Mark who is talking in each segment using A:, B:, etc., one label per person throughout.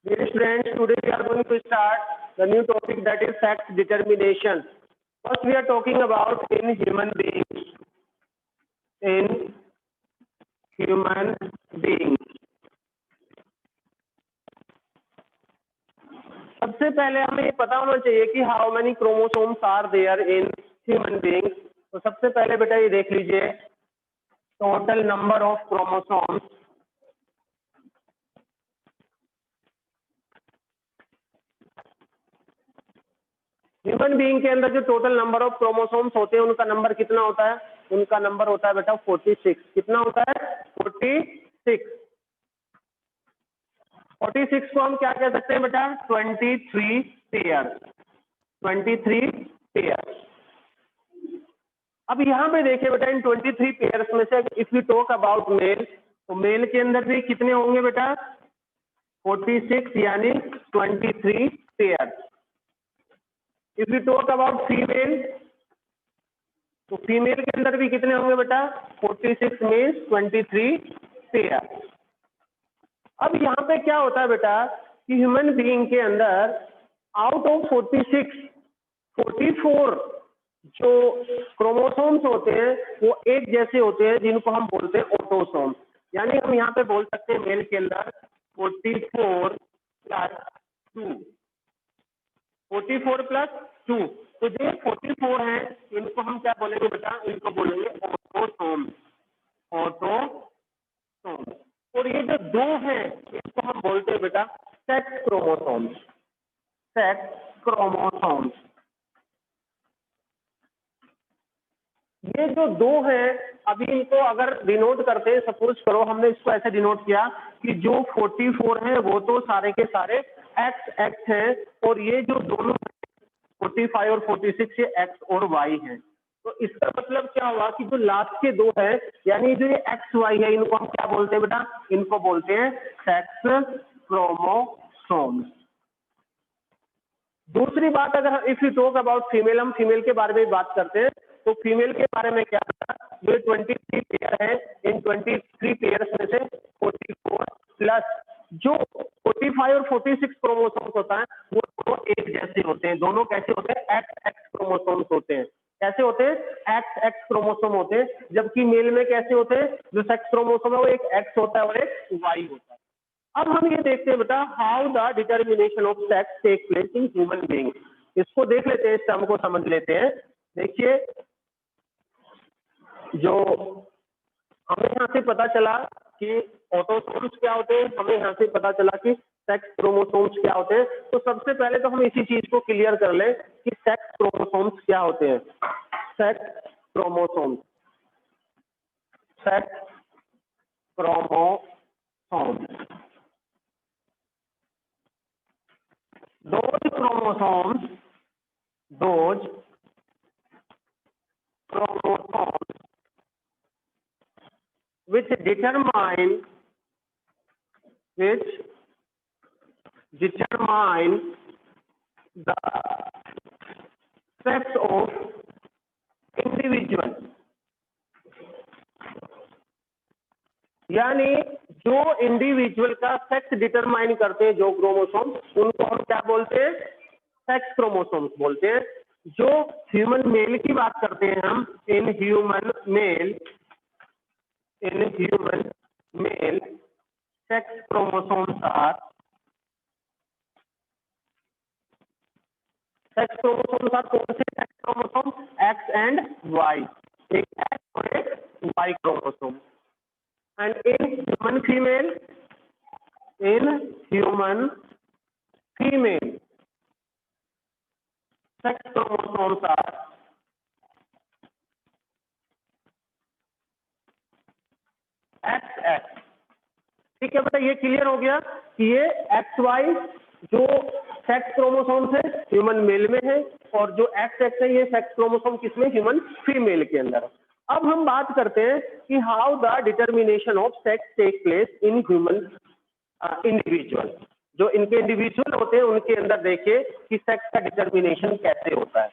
A: Dear students, today we are going to start the new topic, that is sex determination. First, we are talking about in human beings. In human beings. सबसे पहले हमें ये पता होना चाहिए कि how many chromosomes are there in human beings. तो सबसे पहले बेटा ये देख लीजिए, total number of chromosomes. Human being के अंदर जो टोटल नंबर ऑफ क्रोमोसोम्स होते हैं उनका नंबर कितना होता है? उनका नंबर होता है बेटा 46। कितना होता है? 46। 46 को हम क्या कह सकते हैं बेटा? 23 पेयर। 23 पेयर। अब यहाँ पे देखिए बेटा, इन 23 पेयर्स में से if you talk about male, तो मेल के अंदर भी कितने होंगे बेटा? 46 यानी 23 pair. If you talk about female, तो फीमेल के अंदर भी कितने होंगे बेटा? 46 मीन्स 23 पेयर। अब यहाँ पे क्या होता है बेटा कि ह्यूमन बीइंग के अंदर आउट ऑफ 46, 44 जो क्रोमोसोम्स होते हैं वो एक जैसे होते हैं, जिनको हम बोलते हैं ऑटोसोम। यानी हम यहाँ पे बोल सकते हैं मेल के अंदर 44 प्लस 2, 44 प्लस 2। तो जो 44 है इनको हम क्या बोलेंगे बेटा? इनको बोलेंगे ऑटोसोम। ऑटोसोम। और ये जो दो हैं इसको हम बोलते हैं बेटा सेक्स क्रोमोसोम्स। Sex chromosomes. ये जो दो हैं, अभी इनको अगर डिनोट करते हैं, सपोज करो हमने इसको ऐसे डिनोट किया कि जो 44 हैं वो तो सारे के सारे एक्स एक्स हैं, और ये जो दोनों 45 और 46 ये एक्स और वाई हैं। तो इसका मतलब क्या हुआ कि जो लास्ट के दो है, यानी जो ये एक्स वाई है, इनको हम क्या बोलते हैं बेटा? इनको बोलते हैं सेक्स क्रोमोसोम्स। दूसरी बात, अगर if you talk about female, हम फीमेल के बारे में बात करते हैं, तो फीमेल के बारे में क्या था? जो 23 पेयर है, इन 23 पेयर में से 44 प्लस जो 45 और 46 क्रोमोसोम्स होता है वो दोनों एक जैसे होते हैं। दोनों कैसे होते हैं? एक्स एक्स क्रोमोसोम्स होते हैं। कैसे होते हैं? एक्स एक्स क्रोमोसोम होते हैं। जबकि मेल में कैसे होते हैं? जो सेक्स क्रोमोसोम है वो एक एक्स होता है और एक वाई होता है। अब हम ये देखते हैं बेटा, how the determination of sex take place in human being. इसको देख लेते हैं, इस टर्म को समझ लेते हैं। देखिए, जो हमें यहाँ से पता चला कि ऑटोसोम्स क्या होते हैं, हमें यहाँ से पता चला कि सेक्स क्रोमोसोम्स क्या होते हैं। तो सबसे पहले तो हम इसी चीज को क्लियर कर लें कि सेक्स क्रोमोसोम्स क्या होते हैं। Sex chromosomes. Sex chromosomes. those chromosomes which determine the sex of individual, यानी जो इंडिविजुअल का सेक्स डिटरमाइन करते हैं जो क्रोमोसोम, उनको हम क्या बोलते हैं? सेक्स क्रोमोसोम्स बोलते हैं। जो ह्यूमन मेल की बात करते हैं हम, in human male sex chromosomes are कौन से sex chromosome? X and Y. एक एक्स और एक Y chromosome. And in human female sex chromosomes are X X. ठीक है बेटा, ये क्लियर हो गया कि ये एक्स वाई जो सेक्स क्रोमोसोम्स है ह्यूमन मेल में है, और जो एक्स एक्स है ये सेक्स क्रोमोसोम किसमें? ह्यूमन फीमेल के अंदर। अब हम बात करते हैं कि how the determination of sex take place in human individual. जो इनके इंडिविजुअल होते हैं उनके अंदर देखिए कि सेक्स का डिटर्मिनेशन कैसे होता है।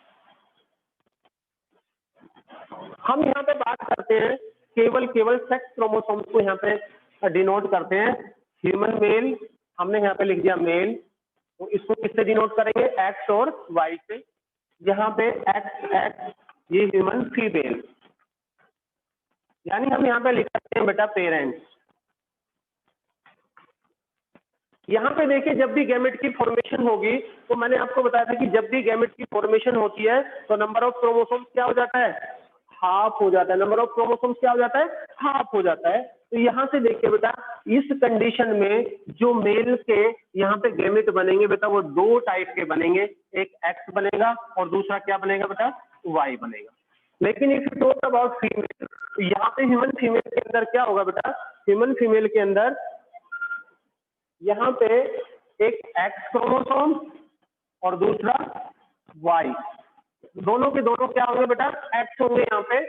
A: हम यहाँ पे बात करते हैं केवल सेक्स क्रोमोसोम्स को यहाँ पे डिनोट करते हैं, ह्यूमन मेल हमने यहाँ पे लिख दिया मेल, तो इसको किससे डिनोट करेंगे, एक्स और वाई से। यहाँ पे एक्स एक्स ये ह्यूमन फीमेल, यानी हम यहाँ पे लिख सकते हैं बेटा पेरेंट्स। यहाँ पे देखिए जब भी गैमेट की फॉर्मेशन होगी, तो मैंने आपको बताया था कि जब भी गैमेट की फॉर्मेशन होती है तो नंबर ऑफ क्रोमोसोम्स क्या हो जाता है, हाफ हो जाता है। नंबर ऑफ क्रोमोसोम्स क्या हो जाता है, हाफ हो जाता है। तो यहाँ से देखिए बेटा इस कंडीशन में जो मेल के यहाँ पे गैमेट बनेंगे बेटा वो दो टाइप के बनेंगे, एक एक्स बनेगा और दूसरा क्या बनेगा बेटा, वाई बनेगा। लेकिन if you talk about female, तो यहाँ पे ह्यूमन फीमेल के अंदर क्या होगा बेटा, ह्यूमन फीमेल के अंदर यहाँ पे एक एक्स क्रोमोसोम और दूसरा वाई, दोनों के दोनों क्या होंगे बेटा, एक्स होंगे। यहाँ पे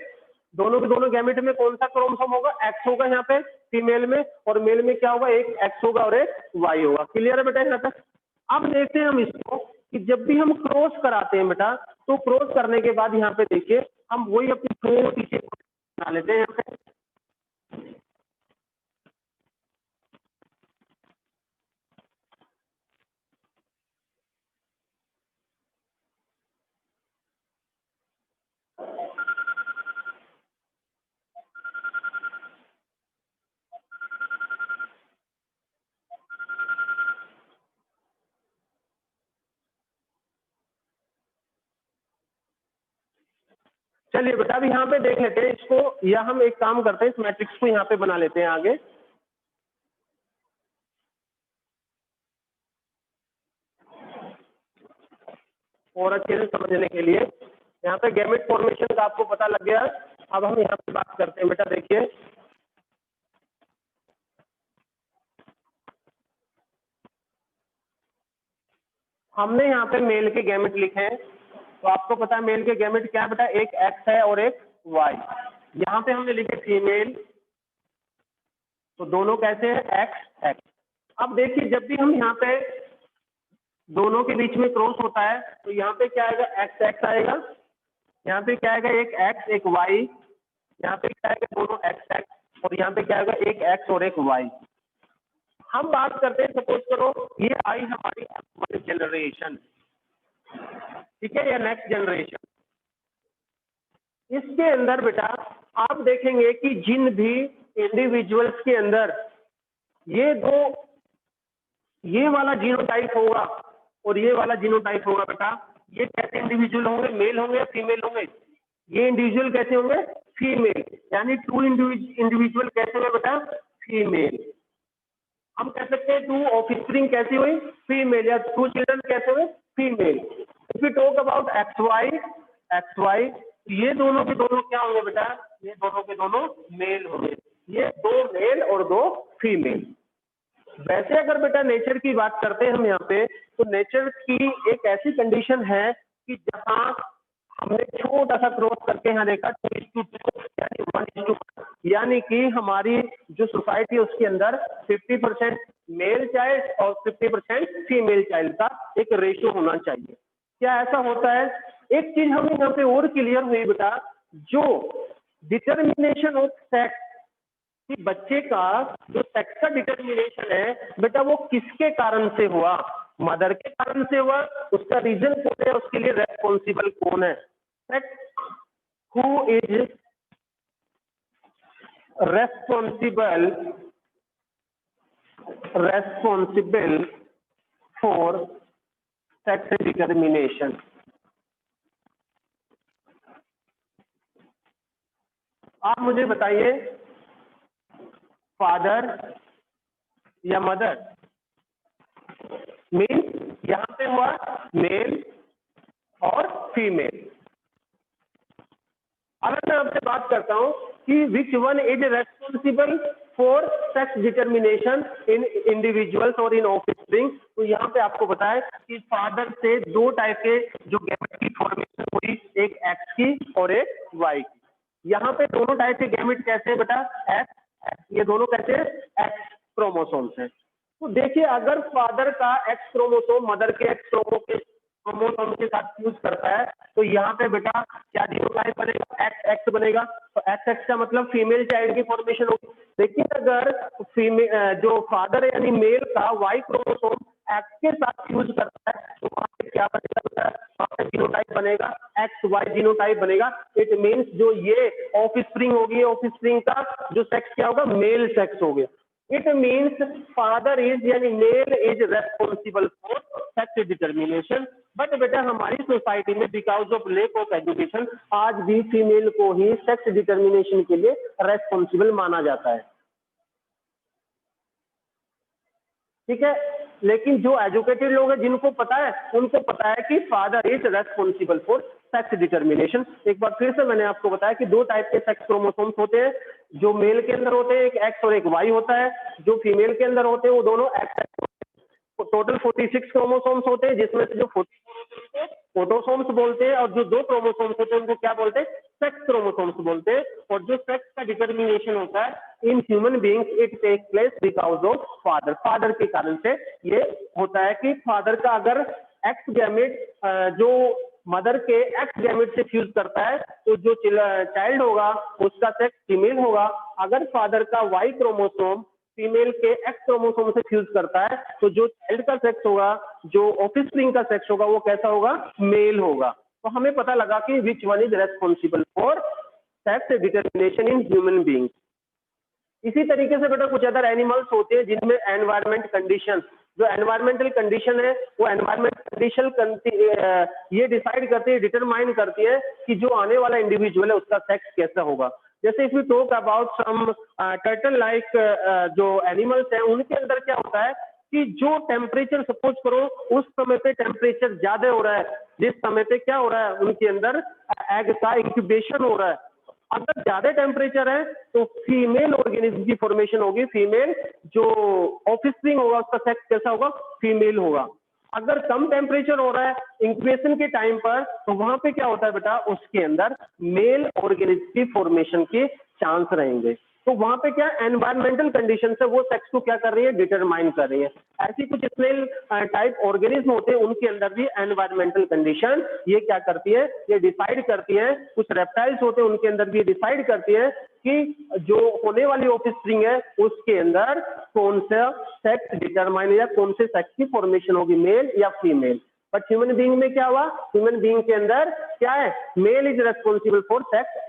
A: दोनों के दोनों गैमेट में कौन सा क्रोमोसोम होगा, एक्स होगा यहाँ पे फीमेल में, और मेल में क्या होगा, एक एक्स होगा और एक वाई होगा। क्लियर है बेटा यहाँ तक। अब देखते हैं हम इसको कि जब भी हम क्रॉस कराते हैं बेटा, तो क्रॉस करने के बाद यहाँ पे देखिए हम वही अपनी छोटी सी बना लेते हैं यहाँ पे। चलिए बेटा अब यहाँ पे देख लेते हैं इसको, या हम एक काम करते हैं इस मैट्रिक्स को यहाँ पे बना लेते हैं आगे। और अच्छे से समझने के लिए यहाँ पे गैमेट फॉर्मेशन का आपको पता लग गया। अब हम यहाँ पे बात करते हैं बेटा, देखिए हमने यहाँ पे मेल के गैमेट लिखे हैं, तो आपको पता है मेल के गैमेट क्या है बेटा, एक एक्स है और एक वाई। यहाँ पे हमने लिखे फीमेल, तो दोनों कैसे हैं, एक्स एक्स। अब देखिए जब भी हम यहाँ पे दोनों के बीच में क्रॉस होता है, तो यहाँ पे क्या आएगा, एक्स एक्स आएगा, यहाँ पे क्या आएगा, एक एक्स एक वाई, यहाँ पे क्या आएगा, दोनों एक्स एक्स, और यहाँ पे क्या आएगा, एक एक्स और एक वाई। हम बात करते हैं, सपोज करो ये आई हमारी जनरेशन, ठीक है, या नेक्स्ट जनरेशन। इसके अंदर बेटा आप देखेंगे कि जिन भी इंडिविजुअल्स के अंदर ये वाला जीनोटाइप होगा और ये वाला जीनोटाइप होगा बेटा, ये कैसे इंडिविजुअल होंगे, मेल होंगे या फीमेल होंगे, ये इंडिविजुअल कैसे होंगे, फीमेल। यानी टू इंडिविजुअल कैसे हुए बेटा, फीमेल। हम कह सकते हैं टू ऑफस्प्रिंग कैसे हुई, फीमेल, या टू चिल्ड्रन कैसे हुए, female. If you talk about X Y, ये दोनों के दोनों क्या होंगे बेटा, ये दोनों के दोनों मेल होंगे, ये दो मेल और दो फीमेल। वैसे अगर बेटा नेचर की बात करते हैं हम यहाँ पे, तो नेचर की एक ऐसी कंडीशन है कि जहाँ हमने छोटा सा क्रॉस करके यहाँ देखा 2:2 यानी 1:1, यानी कि हमारी जो सोसाइटी है उसके अंदर 50% मेल चाइल्ड और 50% फीमेल चाइल्ड का एक रेशियो होना चाहिए। क्या ऐसा होता है, एक चीज हमें यहाँ पे और क्लियर हुई बेटा, जो डिटर्मिनेशन ऑफ सेक्स कि बच्चे का जो सेक्स का डिटर्मिनेशन है बेटा वो किसके कारण से हुआ, मदर के कारण से हुआ। उसका रीजन कौन है, उसके लिए रेस्पॉन्सिबल कौन है, who is responsible for sex determination. आप मुझे बताइए फादर या मदर, मीन यहां पे हुआ मेल और फीमेल। अगर मैं आपसे बात करता हूं कि which one is responsible for sex determination in individuals और इन ऑफस्प्रिंग, तो यहाँ पे आपको पता है कि फादर से दो टाइप के जो गैमेट की फॉर्मेशन हुई, एक एक्स की और एक वाई की। यहाँ पे दोनों टाइप के गैमेट कैसे हैं बेटा, एक्स, ये दोनों कैसे हैं, एक्स क्रोमोसोम्स हैं। तो देखिए अगर फादर का एक्स क्रोमोसोम मदर के एक्स क्रोमोसोम के साथ फ्यूज करता है, तो यहाँ पे बेटा क्या जीनोटाइप बनेगा, एक्स एक्स बनेगा। तो एक्स एक्स का मतलब फीमेल चाइल्ड की फॉर्मेशन होगी। लेकिन अगर फीमेल जो फादर यानी मेल का वाई क्रोमोसोम एक्स के साथ यूज करता है तो वहाँ पे क्या बनेगा, वहाँ पे जीनोटाइप बनेगा एक्स वाई जीनोटाइप बनेगा। इट मीन्स जो ये ऑफ स्प्रिंग होगी, ऑफ स्प्रिंग का जो सेक्स क्या होगा, मेल सेक्स हो गया। इट मीन्स फादर इज यानी male is responsible for sex determination. But बेटा हमारी सोसाइटी में because of lack of education आज भी फीमेल को ही सेक्स डिटर्मिनेशन के लिए रेस्पॉन्सिबल माना जाता है। ठीक है, लेकिन जो एजुकेटेड लोग हैं जिनको पता है, उनको पता है कि father is responsible for sex determination. एक बार फिर से मैंने आपको बताया कि दो टाइप के सेक्स क्रोमोसोम्स होते हैं, जो मेल के अंदर होते हैं एक एक्स और एक वाई होता है, जो फीमेल के अंदर होते हैं वो दोनों एक्स। टोटल 46 क्रोमोसोम्स होते हैं, जिसमें से जो 44 ऑटोसोम्स बोलते हैं और जो दो क्रोमोसोम्स होते हैं उनको क्या बोलते हैं, सेक्स क्रोमोसोम्स बोलते हैं। और जो सेक्स का डिटर्मिनेशन होता है in human beings it take place because of father. Father के कारण से ये होता है कि फादर का अगर एक्स गैमेट जो मदर के एक्स गैमेट से फ्यूज करता है तो जो चाइल्ड होगा उसका सेक्स फीमेल होगा। अगर फादर का वाई क्रोमोसोम फीमेल के एक्स क्रोमोसोम से फ्यूज करता है तो जो चाइल्ड का सेक्स होगा, जो ऑफस्प्रिंग का सेक्स होगा वो कैसा होगा, मेल होगा। तो हमें पता लगा कि which one is responsible for sex determination in human being. इसी तरीके से बेटा कुछ अदर एनिमल्स होते हैं जिनमें एनवायरमेंट कंडीशन, जो एनवायरमेंटल कंडीशन है वो एनवायरमेंट कंडीशन ये डिसाइड करती है, डिटरमाइन करती है कि जो आने वाला इंडिविजुअल है उसका सेक्स कैसा होगा। जैसे if you talk about some turtle like जो एनिमल्स हैं उनके अंदर क्या होता है कि जो टेम्परेचर सपोज करो उस समय पे टेम्परेचर ज्यादा हो रहा है, जिस समय पे क्या हो रहा है उनके अंदर एग का इंक्यूबेशन हो रहा है। अगर ज्यादा टेम्परेचर है तो फीमेल ऑर्गेनिज्म की फॉर्मेशन होगी, फीमेल जो ऑफस्प्रिंग होगा उसका सेक्स कैसा होगा, फीमेल होगा। अगर कम टेम्परेचर हो रहा है इंक्यूबेशन के टाइम पर तो वहां पे क्या होता है बेटा, उसके अंदर मेल ऑर्गेनिज्म की फॉर्मेशन के चांस रहेंगे। तो वहां पे क्या एनवायरमेंटल कंडीशन है वो सेक्स को क्या कर रही है, डिटरमाइन कर रही है। ऐसी कुछ स्नेल टाइप ऑर्गेनिज्म होते हैं उनके अंदर भी एनवायरमेंटल कंडीशन ये क्या करती है, ये डिसाइड करती है। कुछ रेप्टाइल्स होते हैं उनके अंदर भी डिसाइड करती है कि जो होने वाली ऑफस्प्रिंग है उसके अंदर कौन सा सेक्स डिटरमाइन या कौन से सेक्स की फॉर्मेशन होगी, मेल या फीमेल। बट ह्यूमन बीइंग में क्या हुआ, ह्यूमन बीइंग के अंदर क्या है, male is responsible for sex